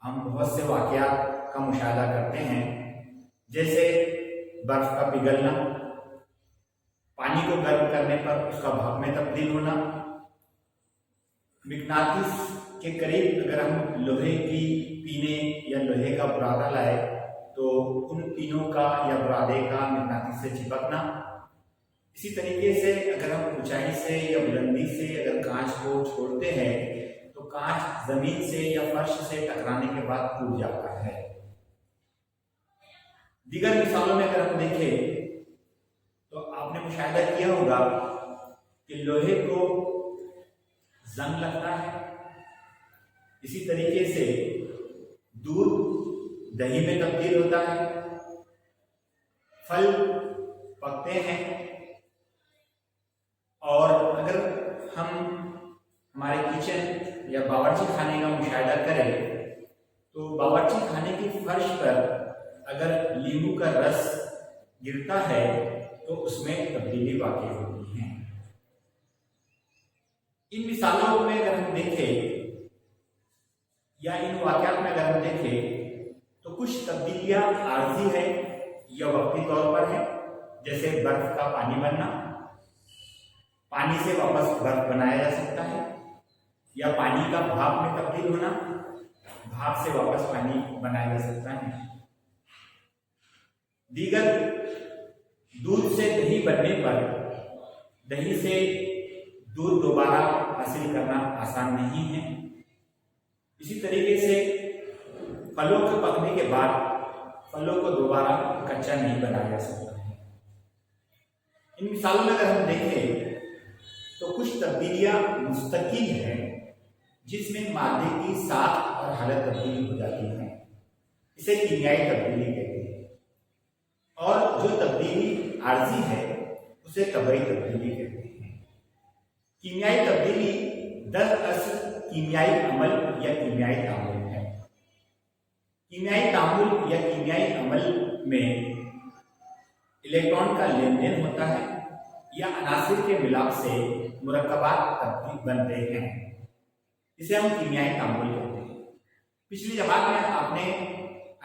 ہم بہت سے واقعات کا مشاہدہ کرتے ہیں، جیسے برف کا پگھلنا، پانی کو گرم کرنے پر اس کا بھاپ میں تبدیل ہونا، مقناطیس کے قریب اگر ہم لوہے کی پینے یا لوہے کا برادہ لائے تو ان پینوں کا یا برادے کا مقناطیس سے چپکنا۔ اسی طریقے سے اگر ہم اونچائی سے یا بلندی سے اگر کانچ کو چھوڑتے ہیں تو کانچ زمین سے یا فرش سے ٹکرانے کے بعد ٹوٹ جاتا ہے۔ دیگر مثالوں میں اگر ہم دیکھیں تو آپ نے مشاہدہ کیا ہوگا کہ لوہے کو زنگ لگتا ہے، اسی طریقے سے دودھ دہی میں تبدیل ہوتا ہے، پھل پکتے ہیں، اور اگر ہم ہمارے کچن یا باورچی خانے کا مشاہدہ کریں تو باورچی خانے کی فرش پر اگر لیمو کا رس گرتا ہے تو اس میں تبدیلی واقع ہوتی ہے۔ ان مثالوں میں اگر ہم دیکھیں یا ان واقعات میں اگر ہم دیکھیں تو کچھ تبدیلیاں عارضی ہیں یا وقتی طور پر ہیں، جیسے برف کا پانی بننا، پانی سے واپس برف بنایا جا سکتا ہے، یا پانی کا بھاپ میں تبدیل ہونا، بھاپ سے واپس پانی بنایا جا سکتا ہے۔ دیگر دودھ سے دہی بننے پر دہی سے دودھ دوبارہ حاصل کرنا آسان نہیں ہے۔ اسی طریقے سے پھلوں کے پکنے کے بعد پھلوں کو دوبارہ کچا نہیں بنایا جا سکتا ہے۔ ان مثالوں میں اگر ہم دیکھیں تو کچھ تبدیلیاں مستقل ہیں جس میں مادے کی ساخت اور حالت تبدیل ہو جاتی ہے، اسے کیمیائی تبدیلی کہتے ہیں، اور جو تبدیلی عارضی ہے اسے طبعی تبدیلی کہتے ہیں۔ کیمیائی تبدیلی دراصل کیمیائی عمل یا کیمیائی تعامل ہے۔ کیمیائی تعامل یا کیمیائی عمل میں الیکٹران کا لین دین ہوتا ہے یا عناصر کے ملاپ سے مرکبات تبدیل بنتے ہیں، اسے ہم کیمیائی تعامل کہتے ہیں۔ پچھلی جماعت میں آپ نے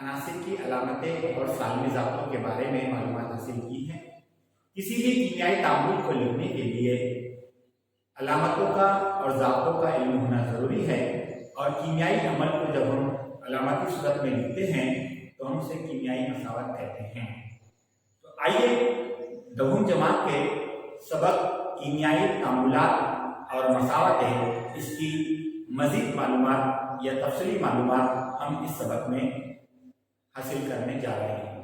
عناصر کی علامتیں اور سالمی ضابطوں کے بارے میں معلومات حاصل کی ہیں۔ کسی بھی کیمیائی تعامل کو لکھنے کے لیے علامتوں کا اور ضابطوں کا علم ہونا ضروری ہے، اور کیمیائی عمل کو جب ہم علامتی صورت میں لکھتے ہیں تو ہم اسے کیمیائی مساوات کہتے ہیں۔ تو آئیے 10ویں جماعت کے سبق کیمیائی تعاملات اور مساواتیں، اس کی مزید معلومات یا تفصیلی معلومات ہم اس سبق میں حاصل کرنے جا رہے ہیں۔